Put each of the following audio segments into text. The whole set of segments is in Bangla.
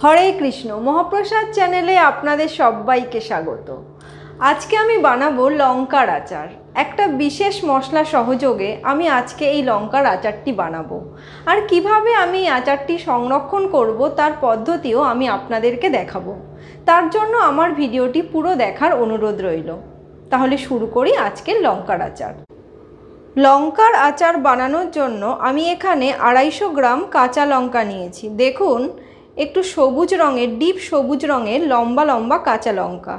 হরে কৃষ্ণ। মহাপ্রসাদ চ্যানেলে আপনাদের সবাইকে স্বাগত। আজকে আমি বানাবো লঙ্কার আচার। একটা বিশেষ মশলা সহযোগে আমি আজকে এই লঙ্কার আচারটি বানাবো। আর কিভাবে আমি এই আচারটি সংরক্ষণ করব তার পদ্ধতিও আমি আপনাদেরকে দেখাবো। তার জন্য আমার ভিডিওটি পুরো দেখার অনুরোধ রইল। তাহলে শুরু করি আজকের লঙ্কার আচার। লঙ্কার আচার বানানোর জন্য আমি এখানে 250 গ্রাম কাঁচা লঙ্কা নিয়েছি। দেখুন, একটু সবুজ রঙের, ডিপ সবুজ রঙের লম্বা লম্বা কাঁচা লঙ্কা।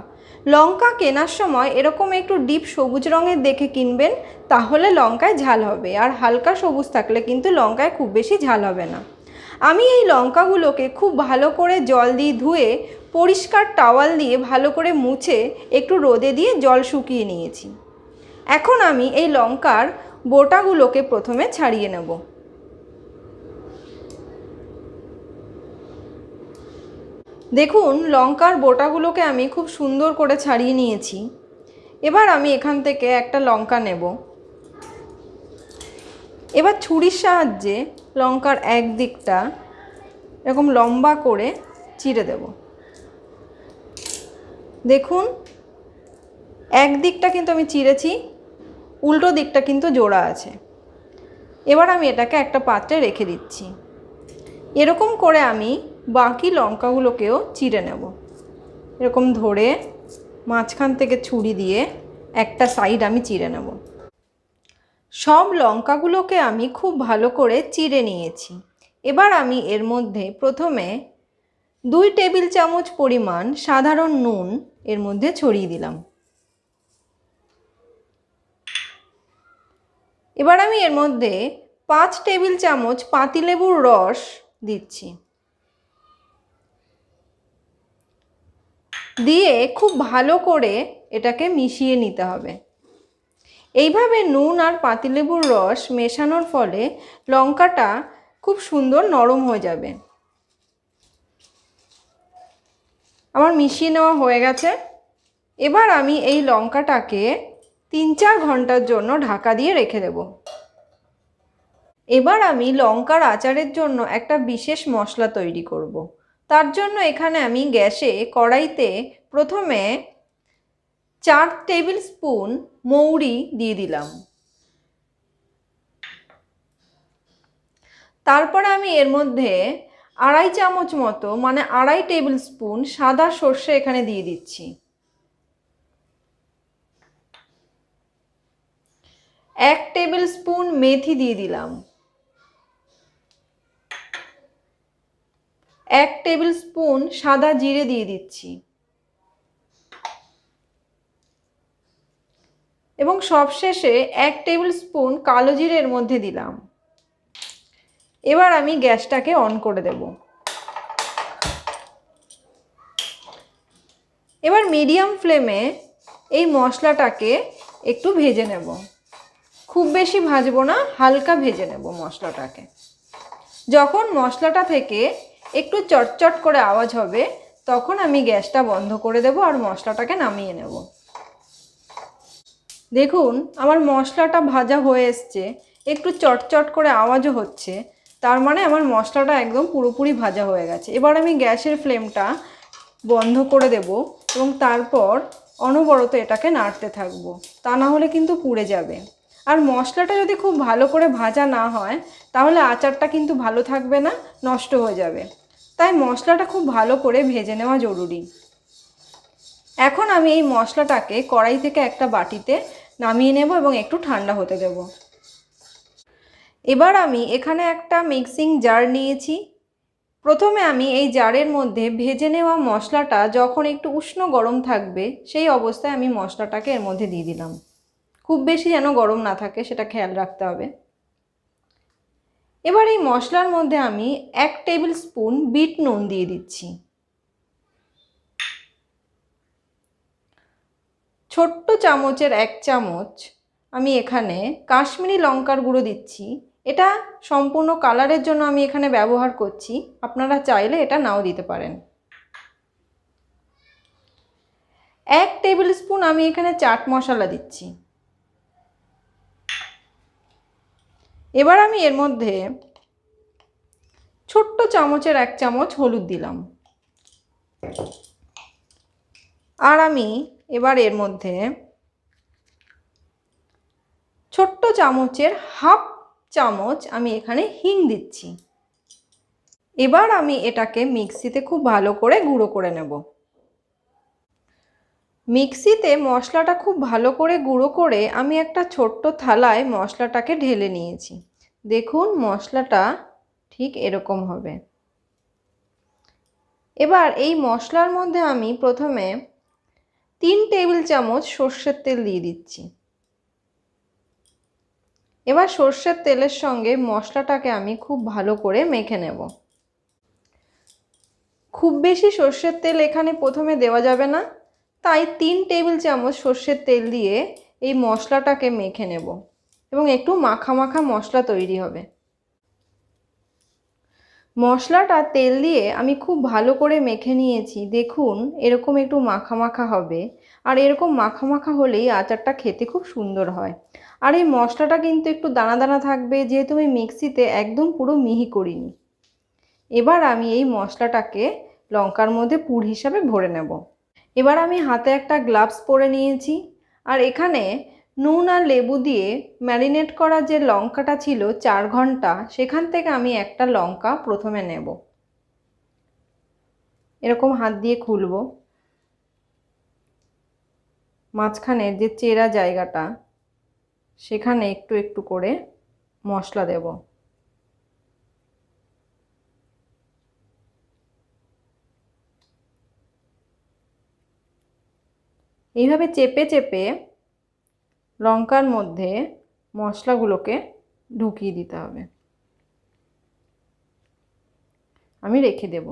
লঙ্কা কেনার সময় এরকম একটু ডিপ সবুজ রঙের দেখে কিনবেন, তাহলে লঙ্কায় ঝাল হবে। আর হালকা সবুজ থাকলে কিন্তু লঙ্কায় খুব বেশি ঝাল হবে না। আমি এই লঙ্কাগুলোকে খুব ভালো করে জল দিয়ে ধুয়ে পরিষ্কার টাওয়াল দিয়ে ভালো করে মুছে একটু রোদে দিয়ে জল শুকিয়ে নিয়েছি। এখন আমি এই লঙ্কার বোটাগুলোকে প্রথমে ছাড়িয়ে নেব। দেখুন, লঙ্কার বোটাগুলোকে আমি খুব সুন্দর করে ছাড়িয়ে নিয়েছি। এবার আমি এখান থেকে একটা লঙ্কা নেব। এবার ছুরির সাহায্যে লঙ্কার এক দিকটা এরকম লম্বা করে চিড়ে দেব। দেখুন, এক দিকটা কিন্তু আমি চিড়েছি, উল্টো দিকটা কিন্তু জোড়া আছে। এবার আমি এটাকে একটা পাত্রে রেখে দিচ্ছি। এরকম করে আমি বাকি লঙ্কাগুলোকেও চিড়ে নেব। এরকম ধরে মাঝখান থেকে ছুরি দিয়ে একটা সাইড আমি চিড়ে নেব। সব লঙ্কাগুলোকে আমি খুব ভালো করে চিড়ে নিয়েছি। এবার আমি এর মধ্যে প্রথমে 2 টেবিল চামচ পরিমাণ সাধারণ নুন এর মধ্যে ছড়িয়ে দিলাম। এবার আমি এর মধ্যে 5 টেবিল চামচ পাতিলেবুর রস দিচ্ছি। দিয়ে খুব ভালো করে এটাকে মিশিয়ে নিতে হবে। এইভাবে নুন আর পাতিলেবুর রস মেশানোর ফলে লঙ্কাটা খুব সুন্দর নরম হয়ে যাবে। আমার মিশিয়ে নেওয়া হয়ে গেছে। এবার আমি এই লঙ্কাটাকে 3-4 ঘন্টার জন্য ঢাকা দিয়ে রেখে দেব। এবার আমি লঙ্কার আচারের জন্য একটা বিশেষ মশলা তৈরি করব। তার জন্য এখানে আমি গ্যাসে কড়াইতে প্রথমে 4 টেবিল স্পুন মৌরি দিয়ে দিলাম। তারপরে আমি এর মধ্যে 2.5 চামচ মতো, মানে 2.5 টেবিল স্পুন সাদা সর্ষে এখানে দিয়ে দিচ্ছি। 1 টেবিল স্পুন মেথি দিয়ে দিলাম। 1 টেবিল স্পুন সাদা জিরে দিয়ে দিচ্ছি। এবং সবশেষে 1 টেবিল স্পুন কালো জিরে এর মধ্যে দিলাম। এবার আমি গ্যাসটাকে অন করে দেব। এবার মিডিয়াম ফ্লেমে এই মশলাটাকে একটু ভেজে নেব। খুব বেশি ভাজবো না, হালকা ভেজে নেব মশলাটাকে। যখন মশলাটা থেকে একটু চটচট করে আওয়াজ হবে, তখন আমি গ্যাসটা বন্ধ করে দেব আর মশলাটাকে নামিয়ে নেব। দেখুন, আমার মশলাটা ভাজা হয়ে এসছে, একটু চটচট করে আওয়াজও হচ্ছে। তার মানে আমার মশলাটা একদম পুরোপুরি ভাজা হয়ে গেছে। এবার আমি গ্যাসের ফ্লেমটা বন্ধ করে দেব এবং তারপর অনবরত এটাকে নাড়তে থাকবো, তা না হলে কিন্তু পুড়ে যাবে। আর মশলাটা যদি খুব ভালো করে ভাজা না হয়, তাহলে আচারটা কিন্তু ভালো থাকবে না, নষ্ট হয়ে যাবে। তাই মশলাটা খুব ভালো করে ভেজে নেওয়া জরুরি। এখন আমি এই মশলাটাকে কড়াই থেকে একটা বাটিতে নামিয়ে নেব এবং একটু ঠান্ডা হতে দেব। এবার আমি এখানে একটা মিক্সিং জার নিয়েছি। প্রথমে আমি এই জারের মধ্যে ভেজে নেওয়া মশলাটা যখন একটু উষ্ণ গরম থাকবে, সেই অবস্থায় আমি মশলাটাকে এর মধ্যে দিয়ে দিলাম। খুব বেশি যেন গরম না থাকে, সেটা খেয়াল রাখতে হবে। এবার এই মশলার মধ্যে আমি 1 টেবিল স্পুন বিট নুন দিয়ে দিচ্ছি। ছোট্ট চামচের 1 চামচ আমি এখানে কাশ্মীরি লঙ্কার গুঁড়ো দিচ্ছি। এটা সম্পূর্ণ কালারের জন্য আমি এখানে ব্যবহার করছি, আপনারা চাইলে এটা নাও দিতে পারেন। 1 টেবিল স্পুন আমি এখানে চাট মশলা দিচ্ছি। এবার আমি এর মধ্যে ছোট্ট চামচের 1 চামচ হলুদ দিলাম। আর আমি এবার এর মধ্যে ছোট্ট চামচের হাফ চামচ আমি এখানে হিং দিচ্ছি। এবার আমি এটাকে মিক্সিতে খুব ভালো করে গুঁড়ো করে নেব। মিক্সিতে মশলাটা খুব ভালো করে গুঁড়ো করে আমি একটা ছোট্ট থালায় মশলাটাকে ঢেলে নিয়েছি। দেখুন মশলাটা ঠিক এরকম হবে। এবার এই মশলার মধ্যে আমি প্রথমে 3 টেবিল চামচ সর্ষের তেল দিয়ে দিচ্ছি। এবার সর্ষের তেলের সঙ্গে মশলাটাকে আমি খুব ভালো করে মেখে নেব। খুব বেশি সর্ষের তেল এখানে প্রথমে দেওয়া যাবে না, তাই 3 টেবিল চামচ সর্ষের তেল দিয়ে এই মশলাটাকে মেখে নেব এবং একটু মাখা মাখা মশলা তৈরি হবে। মশলাটা তেল দিয়ে আমি খুব ভালো করে মেখে নিয়েছি। দেখুন এরকম একটু মাখা মাখা হবে, আর এরকম মাখা মাখা হলেই আচারটা খেতে খুব সুন্দর হয়। আর এই মশলাটা কিন্তু একটু দানা দানা থাকবে, যেহেতু আমি মিক্সিতে একদম পুরো মিহি করিনি। এবার আমি এই মশলাটাকে লঙ্কার মধ্যে পুর হিসাবে ভরে নেব। এবার আমি হাতে একটা গ্লাভস পরে নিয়েছি, আর এখানে নুন আর লেবু দিয়ে ম্যারিনেট করা যে লঙ্কাটা ছিল 4 ঘন্টা, সেখান থেকে আমি একটা লঙ্কা প্রথমে নেব। এরকম হাত দিয়ে খুলব, মাঝখানের যে চেরা জায়গাটা সেখানে একটু একটু করে মশলা দেব। এইভাবে চেপে চেপে লঙ্কার মধ্যে মশলাগুলোকে ঢুকিয়ে দিতে হবে। আমি রেখে দেব।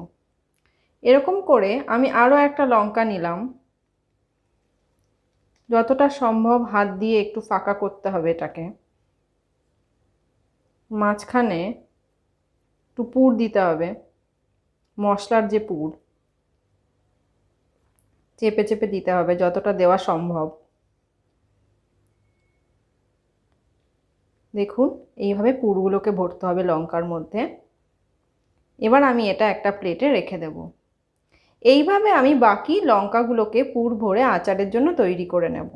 এরকম করে আমি আরও একটা লঙ্কা নিলাম। যতটা সম্ভব হাত দিয়ে একটু ফাঁকা করতে হবে এটাকে। মাঝখানে একটু পুর দিতে হবে, মশলার যে পুর, চেপে চেপে দিতে হবে যতটা দেওয়া সম্ভব। দেখুন এইভাবে পুরগুলোকে ভরতে হবে লঙ্কার মধ্যে। এবার আমি এটা একটা প্লেটে রেখে দেব। এইভাবে আমি বাকি লঙ্কাগুলোকে পুর ভরে আচারের জন্য তৈরি করে নেব।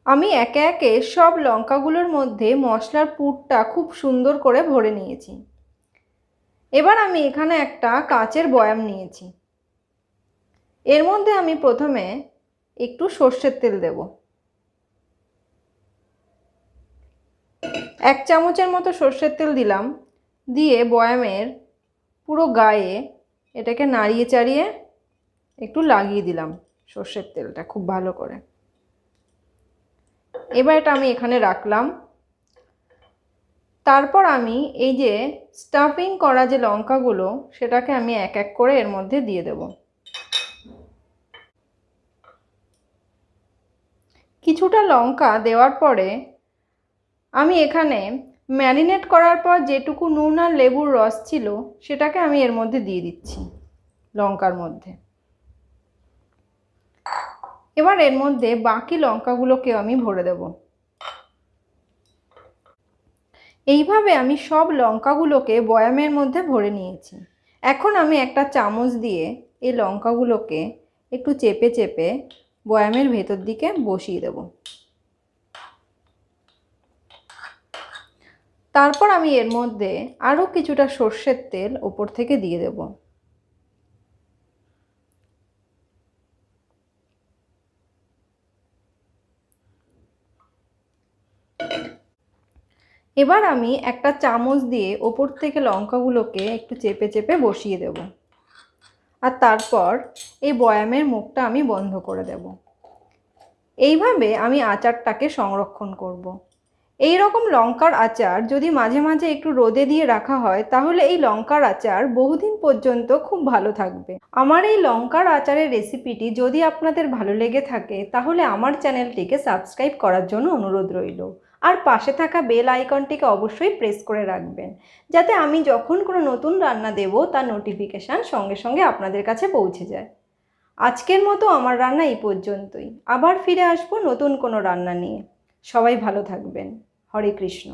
আমি একে একে সব লঙ্কাগুলোর মধ্যে মশলার পুরটা খুব সুন্দর করে ভরে নিয়েছি। এবার আমি এখানে একটা কাচের বয়াম নিয়েছি। এর মধ্যে আমি প্রথমে একটু সর্ষের তেল দেব। 1 চামচের মতো সর্ষের তেল দিলাম, দিয়ে বয়ামের পুরো গায়ে এটাকে নাড়িয়ে চাড়িয়ে একটু লাগিয়ে দিলাম সর্ষের তেলটা খুব ভালো করে। এবার এটা আমি এখানে রাখলাম। তারপর আমি এই যে স্টাফিং করা যে লঙ্কাগুলো সেটাকে আমি এক এক করে এর মধ্যে দিয়ে দেব। কিছুটা লঙ্কা দেওয়ার পরে আমি এখানে ম্যারিনেট করার পর যেটুকু নুন আর লেবুর রস ছিল সেটাকে আমি এর মধ্যে দিয়ে দিচ্ছি লঙ্কার মধ্যে। এবার এর মধ্যে বাকি লঙ্কাগুলোকেও আমি ভরে দেব। এইভাবে আমি সব লঙ্কাগুলোকে বয়ামের মধ্যে ভরে নিয়েছি। এখন আমি একটা চামচ দিয়ে এই লঙ্কাগুলোকে একটু চেপে চেপে বয়ামের ভেতর দিকে বসিয়ে দেব। তারপর আমি এর মধ্যে আরও কিছুটা সর্ষের তেল ওপর থেকে দিয়ে দেব। এবার আমি একটা চামচ দিয়ে ওপর থেকে লঙ্কাগুলোকে একটু চেপে চেপে বসিয়ে দেব, আর তারপর এই বয়ামের মুখটা আমি বন্ধ করে দেব। এইভাবে আমি আচারটাকে সংরক্ষণ করব। এই রকম লঙ্কার আচার যদি মাঝে মাঝে একটু রোদে দিয়ে রাখা হয় তাহলে এই লঙ্কার আচার বহুদিন পর্যন্ত খুব ভালো থাকবে। আমার এই লঙ্কার আচারের রেসিপিটি যদি আপনাদের ভালো লেগে থাকে তাহলে আমার চ্যানেলটিকে সাবস্ক্রাইব করার জন্য অনুরোধ রইল, আর পাশে থাকা বেল আইকনটিকে অবশ্যই প্রেস করে রাখবেন, যাতে আমি যখন কোনো নতুন রান্না দেব তার নোটিফিকেশান সঙ্গে সঙ্গে আপনাদের কাছে পৌঁছে যায়। আজকের মতো আমার রান্না এই পর্যন্তই। আবার ফিরে আসবো নতুন কোনো রান্না নিয়ে। সবাই ভালো থাকবেন। হরে কৃষ্ণ।